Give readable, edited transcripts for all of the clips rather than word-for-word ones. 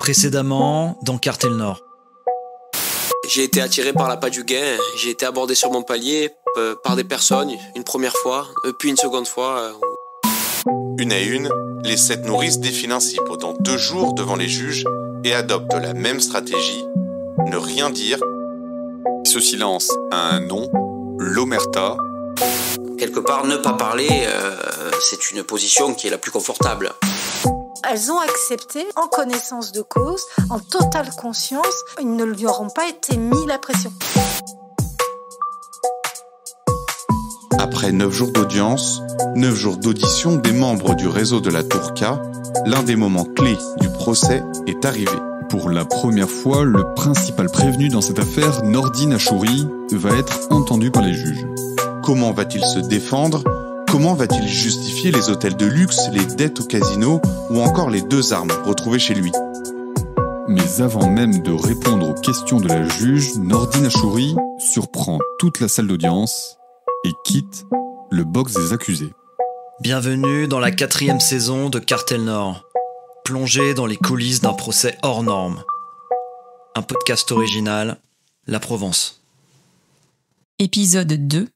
Précédemment, dans Cartel Nord. J'ai été attiré par l'appât du gain, j'ai été abordé sur mon palier par des personnes, une première fois, puis une seconde fois. Une à une, les 7 nourrices défilent ainsi pendant 2 jours devant les juges et adoptent la même stratégie, ne rien dire. Ce silence a un nom, l'omerta. Quelque part, ne pas parler, c'est une position qui est la plus confortable. Elles ont accepté, en connaissance de cause, en totale conscience, ils ne lui auront pas été mis la pression. Après 9 jours d'audience, 9 jours d'audition des membres du réseau de la Tourka, l'un des moments clés du procès est arrivé. Pour la première fois, le principal prévenu dans cette affaire, Nordine Achouri, va être entendu par les juges. Comment va-t-il se défendre ? Comment va-t-il justifier les hôtels de luxe, les dettes au casino ou encore les 2 armes retrouvées chez lui ? Mais avant même de répondre aux questions de la juge, Nordine Achouri surprend toute la salle d'audience et quitte le box des accusés. Bienvenue dans la 4e saison de Cartel Nord. Plongé dans les coulisses d'un procès hors norme. Un podcast original, La Provence. Épisode 2,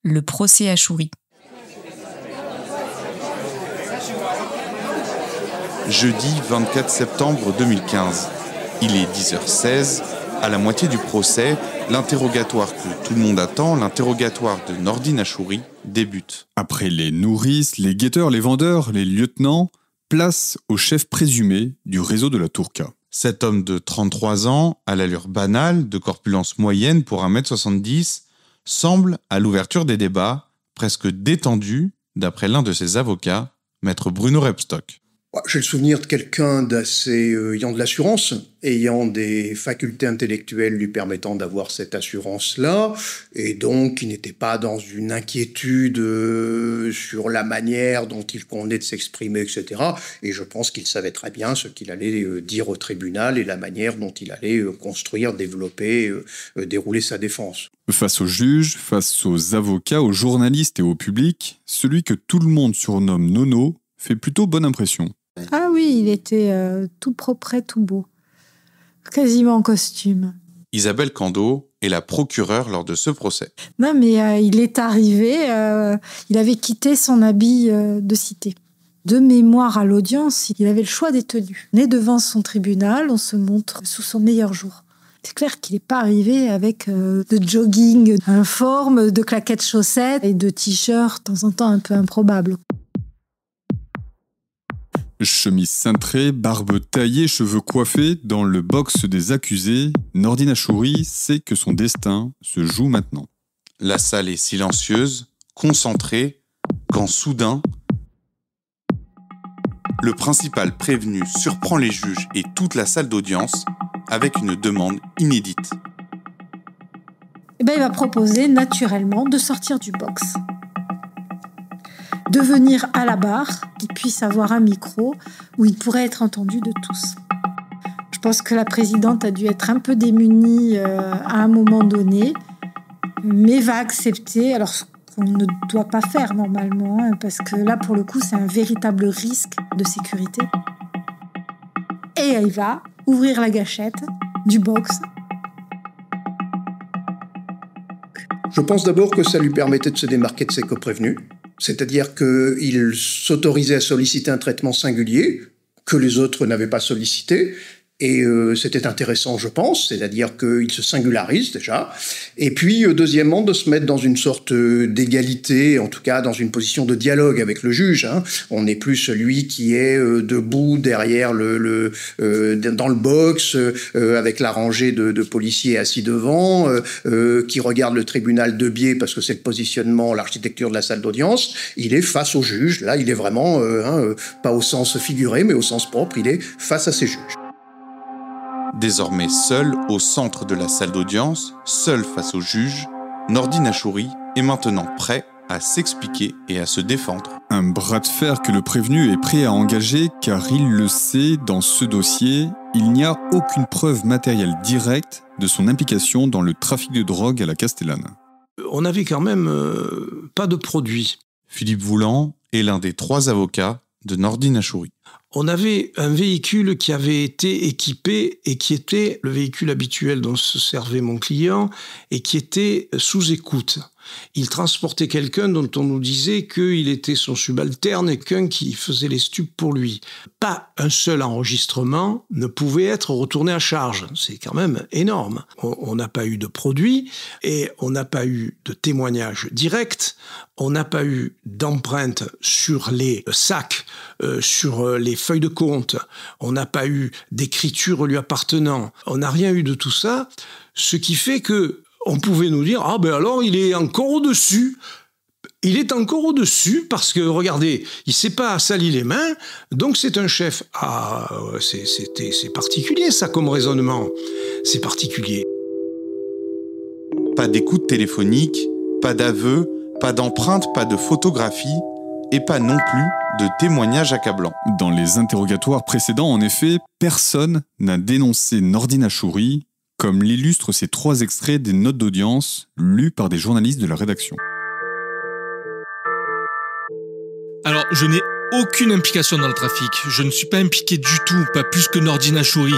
le procès Achouri. Jeudi 24 septembre 2015. Il est 10h16. À la moitié du procès, l'interrogatoire que tout le monde attend, l'interrogatoire de Nordine Achouri, débute. Après les nourrices, les guetteurs, les vendeurs, les lieutenants, place au chef présumé du réseau de la Tourka. Cet homme de 33 ans, à l'allure banale, de corpulence moyenne pour 1m70, semble, à l'ouverture des débats, presque détendu, d'après l'un de ses avocats, maître Bruno Rebstock. J'ai le souvenir de quelqu'un d'assez ayant de l'assurance, ayant des facultés intellectuelles lui permettant d'avoir cette assurance-là, et donc qui n'était pas dans une inquiétude sur la manière dont il convenait de s'exprimer, etc. Et je pense qu'il savait très bien ce qu'il allait dire au tribunal et la manière dont il allait construire, développer, dérouler sa défense. Face aux juges, face aux avocats, aux journalistes et au public, celui que tout le monde surnomme Nono fait plutôt bonne impression. Ah oui, il était tout propre, tout beau. Quasiment en costume. Isabelle Cando est la procureure lors de ce procès. Non, mais il est arrivé, il avait quitté son habit de cité. De mémoire à l'audience, il avait le choix des tenues. Né devant son tribunal, on se montre sous son meilleur jour. C'est clair qu'il n'est pas arrivé avec de jogging informe, de claquettes chaussettes et de t-shirts, de temps en temps un peu improbables. Chemise cintrée, barbe taillée, cheveux coiffés, dans le box des accusés, Nordine Achouri sait que son destin se joue maintenant. La salle est silencieuse, concentrée, quand soudain, le principal prévenu surprend les juges et toute la salle d'audience avec une demande inédite. Il va proposer naturellement de sortir du box. De venir à la barre, qu'il puisse avoir un micro où il pourrait être entendu de tous. Je pense que la présidente a dû être un peu démunie à un moment donné, mais va accepter, alors ce qu'on ne doit pas faire normalement, parce que là, pour le coup, c'est un véritable risque de sécurité. Et elle va ouvrir la gâchette du box. Je pense d'abord que ça lui permettait de se démarquer de ses coprévenus. C'est-à-dire qu'il s'autorisait à solliciter un traitement singulier que les autres n'avaient pas sollicité. Et c'était intéressant, je pense, c'est-à-dire qu'il se singularise déjà. Et puis, deuxièmement, de se mettre dans une sorte d'égalité, en tout cas dans une position de dialogue avec le juge. On n'est plus celui qui est debout derrière dans le box, avec la rangée de policiers assis devant, qui regarde le tribunal de biais parce que c'est le positionnement, l'architecture de la salle d'audience. Il est face au juge. Là, il est vraiment, pas au sens figuré, mais au sens propre, il est face à ses juges. Désormais seul au centre de la salle d'audience, seul face au juge, Nordine Achouri est maintenant prêt à s'expliquer et à se défendre. Un bras de fer que le prévenu est prêt à engager car il le sait, dans ce dossier, il n'y a aucune preuve matérielle directe de son implication dans le trafic de drogue à la Castellane. On n'avait quand même pas de produit. Philippe Voulant est l'un des 3 avocats de Nordine Achouri. On avait un véhicule qui avait été équipé et qui était le véhicule habituel dont se servait mon client et qui était sous écoute. Il transportait quelqu'un dont on nous disait qu'il était son subalterne et quelqu'un qui faisait les stupes pour lui. Pas un seul enregistrement ne pouvait être retourné à charge. C'est quand même énorme. On n'a pas eu de produit et on n'a pas eu de témoignage direct. On n'a pas eu d'empreinte sur les sacs, sur les feuilles de compte. On n'a pas eu d'écriture lui appartenant. On n'a rien eu de tout ça, ce qui fait que on pouvait nous dire « Ah ben alors, il est encore au-dessus ». Il est encore au-dessus parce que, regardez, il ne s'est pas sali les mains, donc c'est un chef. Ah, c'est particulier ça comme raisonnement. C'est particulier. Pas d'écoute téléphonique, pas d'aveu, pas d'empreinte, pas de photographie et pas non plus de témoignage accablant. Dans les interrogatoires précédents, en effet, personne n'a dénoncé Nordine Achouri, comme l'illustrent ces 3 extraits des notes d'audience lues par des journalistes de la rédaction. Alors, je n'ai aucune implication dans le trafic. Je ne suis pas impliqué du tout, pas plus que Nordine Achouri.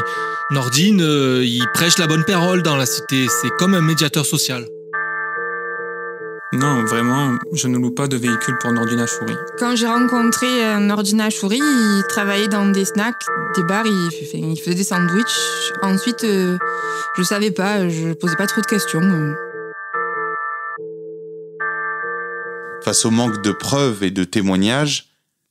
Nordine, il prêche la bonne parole dans la cité. C'est comme un médiateur social. Non, vraiment, je ne loue pas de véhicule pour Nordine Achouri. Quand j'ai rencontré Nordine Achouri, il travaillait dans des snacks, des bars, il faisait des sandwichs. Ensuite, je savais pas, je posais pas trop de questions. Face au manque de preuves et de témoignages,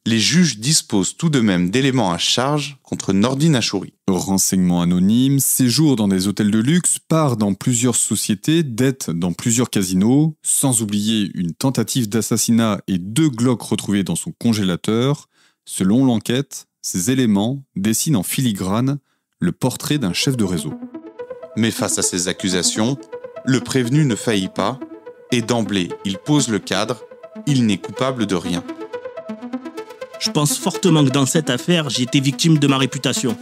les juges disposent tout de même d'éléments à charge contre Nordine Achouri. Renseignements anonymes, séjour dans des hôtels de luxe, part dans plusieurs sociétés, dettes dans plusieurs casinos, sans oublier une tentative d'assassinat et 2 Glocks retrouvés dans son congélateur. Selon l'enquête, ces éléments dessinent en filigrane le portrait d'un chef de réseau. Mais face à ces accusations, le prévenu ne faillit pas et d'emblée, il pose le cadre, il n'est coupable de rien. Je pense fortement que dans cette affaire, j'ai été victime de ma réputation.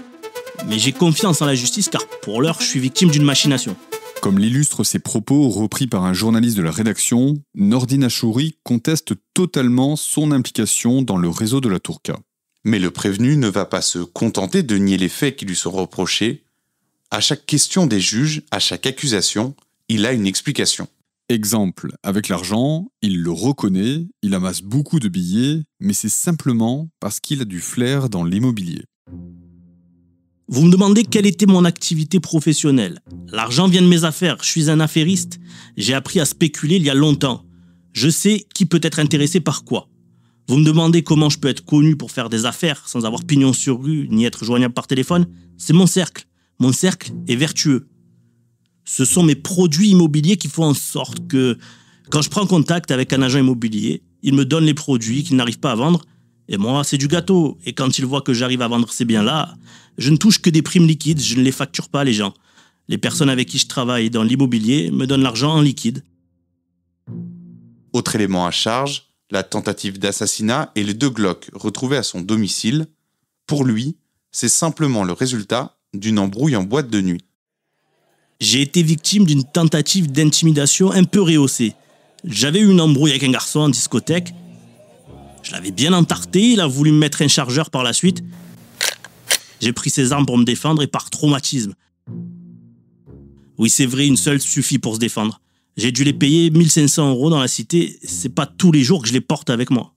Mais j'ai confiance en la justice car pour l'heure, je suis victime d'une machination. Comme l'illustrent ses propos repris par un journaliste de la rédaction, Nordine Achouri conteste totalement son implication dans le réseau de la Tourka. Mais le prévenu ne va pas se contenter de nier les faits qui lui sont reprochés. À chaque question des juges, à chaque accusation, il a une explication. Exemple, avec l'argent, il le reconnaît, il amasse beaucoup de billets, mais c'est simplement parce qu'il a du flair dans l'immobilier. Vous me demandez quelle était mon activité professionnelle. L'argent vient de mes affaires, je suis un affairiste. J'ai appris à spéculer il y a longtemps. Je sais qui peut être intéressé par quoi. Vous me demandez comment je peux être connu pour faire des affaires sans avoir pignon sur rue ni être joignable par téléphone. C'est mon cercle. Mon cercle est vertueux. Ce sont mes produits immobiliers qui font en sorte que, quand je prends contact avec un agent immobilier, il me donne les produits qu'il n'arrive pas à vendre, et moi, c'est du gâteau. Et quand il voit que j'arrive à vendre ces biens-là, je ne touche que des primes liquides, je ne les facture pas, les gens. Les personnes avec qui je travaille dans l'immobilier me donnent l'argent en liquide. Autre élément à charge, la tentative d'assassinat et les 2 Glocks retrouvés à son domicile. Pour lui, c'est simplement le résultat d'une embrouille en boîte de nuit. J'ai été victime d'une tentative d'intimidation un peu rehaussée. J'avais eu une embrouille avec un garçon en discothèque. Je l'avais bien entarté, il a voulu me mettre un chargeur par la suite. J'ai pris ses armes pour me défendre et par traumatisme. Oui, c'est vrai, une seule suffit pour se défendre. J'ai dû les payer 1 500 € dans la cité, c'est pas tous les jours que je les porte avec moi.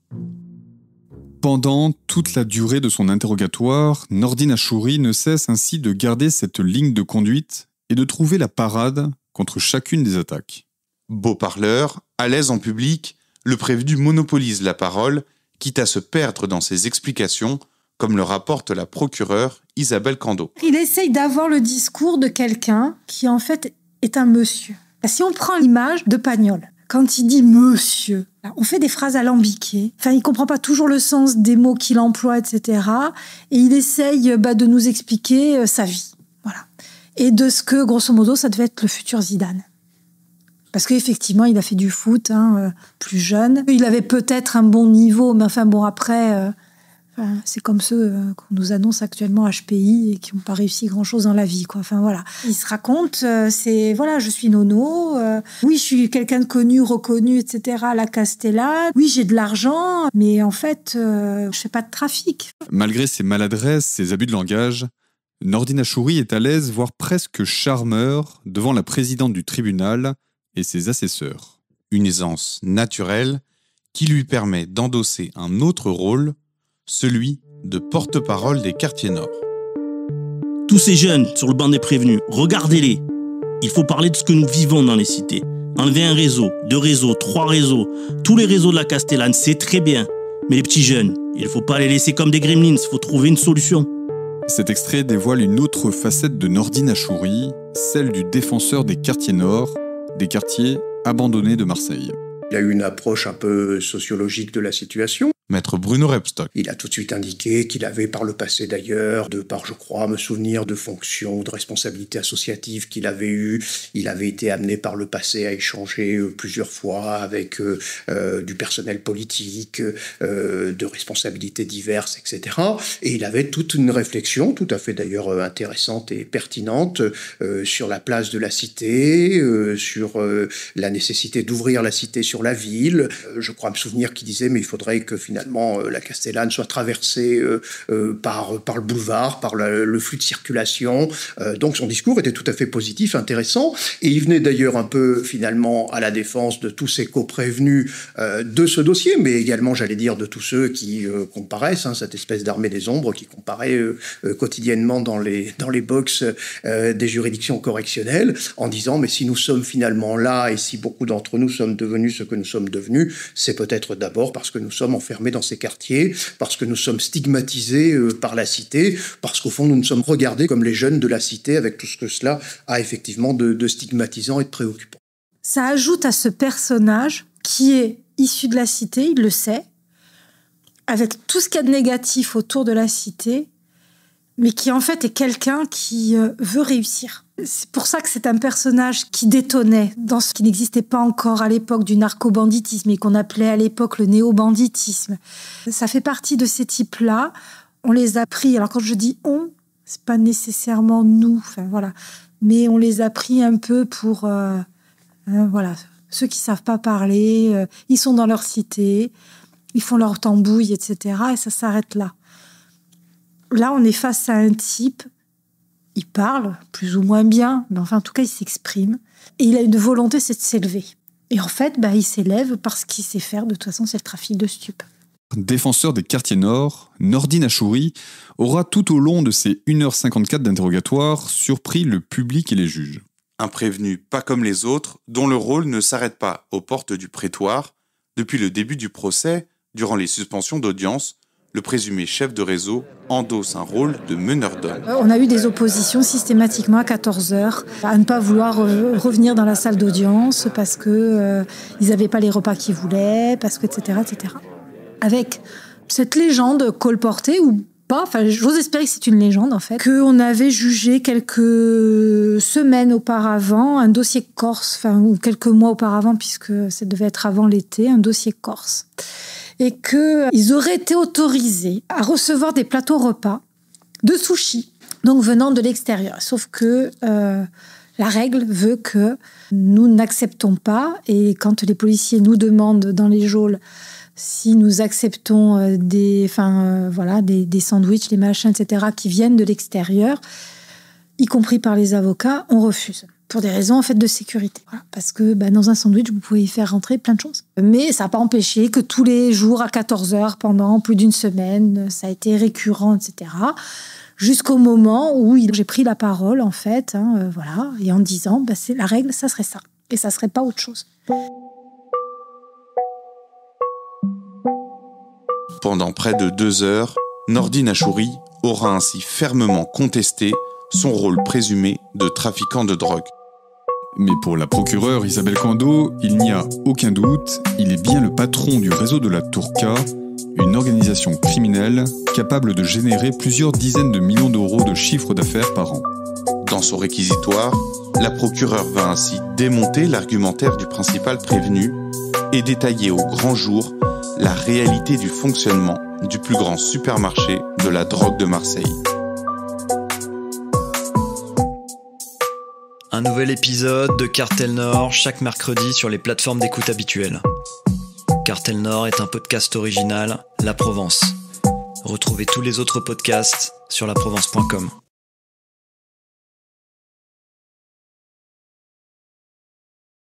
Pendant toute la durée de son interrogatoire, Nordine Achouri ne cesse ainsi de garder cette ligne de conduite et de trouver la parade contre chacune des attaques. Beau parleur, à l'aise en public, le prévenu monopolise la parole, quitte à se perdre dans ses explications, comme le rapporte la procureure Isabelle Cando. Il essaye d'avoir le discours de quelqu'un qui en fait est un monsieur. Si on prend l'image de Pagnol, quand il dit « monsieur », on fait des phrases alambiquées. Enfin, il ne comprend pas toujours le sens des mots qu'il emploie, etc. Et il essaye de nous expliquer sa vie. Voilà. Et de ce que, grosso modo, ça devait être le futur Zidane. Parce qu'effectivement, il a fait du foot plus jeune. Il avait peut-être un bon niveau, mais enfin bon, après, Enfin, c'est comme ceux qu'on nous annonce actuellement HPI et qui n'ont pas réussi grand-chose dans la vie, quoi. Enfin, voilà. Ils se racontent, je suis nono, oui, je suis quelqu'un de connu, reconnu, etc., à la Castellane, oui, j'ai de l'argent, mais en fait, je fais pas de trafic. Malgré ses maladresses, ses abus de langage, Nordine Achouri est à l'aise, voire presque charmeur, devant la présidente du tribunal et ses assesseurs. Une aisance naturelle qui lui permet d'endosser un autre rôle, celui de porte-parole des quartiers nord. Tous ces jeunes sur le banc des prévenus, regardez-les. Il faut parler de ce que nous vivons dans les cités. Enlever un réseau, 2 réseaux, 3 réseaux, tous les réseaux de la Castellane, c'est très bien. Mais les petits jeunes, il ne faut pas les laisser comme des gremlins, il faut trouver une solution. Cet extrait dévoile une autre facette de Nordine Achouri, celle du défenseur des quartiers nord, des quartiers abandonnés de Marseille. Il a eu une approche un peu sociologique de la situation. Maître Bruno Rebstock. Il a tout de suite indiqué qu'il avait par le passé d'ailleurs, de par, je crois, me souvenir de fonctions, de responsabilités associatives qu'il avait eues. Il avait été amené par le passé à échanger plusieurs fois avec du personnel politique, de responsabilités diverses, etc. Et il avait toute une réflexion, tout à fait d'ailleurs intéressante et pertinente, sur la place de la cité, sur la nécessité d'ouvrir la cité sur la ville. Je crois me souvenir qu'il disait, mais il faudrait que finalement la Castellane soit traversée par le boulevard, par le flux de circulation. Donc son discours était tout à fait positif, intéressant, et il venait d'ailleurs un peu finalement à la défense de tous ces coprévenus de ce dossier, mais également, j'allais dire, de tous ceux qui comparaissent, cette espèce d'armée des ombres qui comparaît quotidiennement dans les box des juridictions correctionnelles, en disant, mais si nous sommes finalement là, et si beaucoup d'entre nous sommes devenus ce que nous sommes devenus, c'est peut-être d'abord parce que nous sommes enfermés dans ces quartiers, parce que nous sommes stigmatisés par la cité, parce qu'au fond nous nous sommes regardés comme les jeunes de la cité, avec tout ce que cela a effectivement de stigmatisant et de préoccupant. Ça ajoute à ce personnage qui est issu de la cité, il le sait, avec tout ce qu'il y a de négatif autour de la cité, mais qui en fait est quelqu'un qui veut réussir. C'est pour ça que c'est un personnage qui détonnait dans ce qui n'existait pas encore à l'époque du narco-banditisme et qu'on appelait à l'époque le néo-banditisme. Ça fait partie de ces types-là. On les a pris, alors quand je dis « on », c'est pas nécessairement nous, enfin voilà, mais on les a pris un peu pour, voilà, ceux qui savent pas parler, ils sont dans leur cité, ils font leur tambouille, etc. et ça s'arrête là. Là, on est face à un type, il parle plus ou moins bien, mais enfin, en tout cas, il s'exprime. Et il a une volonté, c'est de s'élever. Et en fait, il s'élève parce qu'il sait faire, de toute façon, c'est le trafic de stupes. Défenseur des quartiers nord, Nordine Achouri aura tout au long de ses 1h54 d'interrogatoire surpris le public et les juges. Un prévenu pas comme les autres, dont le rôle ne s'arrête pas aux portes du prétoire. Depuis le début du procès, durant les suspensions d'audience, le présumé chef de réseau endosse un rôle de meneur d'hommes. On a eu des oppositions systématiquement à 14h à ne pas vouloir revenir dans la salle d'audience parce que ils n'avaient pas les repas qu'ils voulaient, parce que etc. Avec cette légende colportée ou pas, enfin j'ose espérer que c'est une légende en fait, qu'on avait jugé quelques semaines auparavant un dossier corse, ou quelques mois auparavant puisque ça devait être avant l'été, un dossier corse. Et qu'ils auraient été autorisés à recevoir des plateaux repas de sushi, donc venant de l'extérieur. Sauf que la règle veut que nous n'acceptons pas, et quand les policiers nous demandent dans les geôles si nous acceptons des sandwichs, des machins, etc., qui viennent de l'extérieur, y compris par les avocats, on refuse. Pour des raisons en fait de sécurité. Voilà. Parce que dans un sandwich, vous pouvez y faire rentrer plein de choses. Mais ça n'a pas empêché que tous les jours à 14h, pendant plus d'une semaine, ça a été récurrent, etc. Jusqu'au moment où j'ai pris la parole, en fait, et en disant, c'est la règle, ça serait ça. Et ça ne serait pas autre chose. Pendant près de 2 heures, Nordine Achouri aura ainsi fermement contesté son rôle présumé de trafiquant de drogue. Mais pour la procureure Isabelle Cando, il n'y a aucun doute, il est bien le patron du réseau de la Tourca, une organisation criminelle capable de générer plusieurs dizaines de millions d'euros de chiffre d'affaires par an. Dans son réquisitoire, la procureure va ainsi démonter l'argumentaire du principal prévenu et détailler au grand jour la réalité du fonctionnement du plus grand supermarché de la drogue de Marseille. Un nouvel épisode de Cartel Nord chaque mercredi sur les plateformes d'écoute habituelles. Cartel Nord est un podcast original La Provence. Retrouvez tous les autres podcasts sur laprovence.com.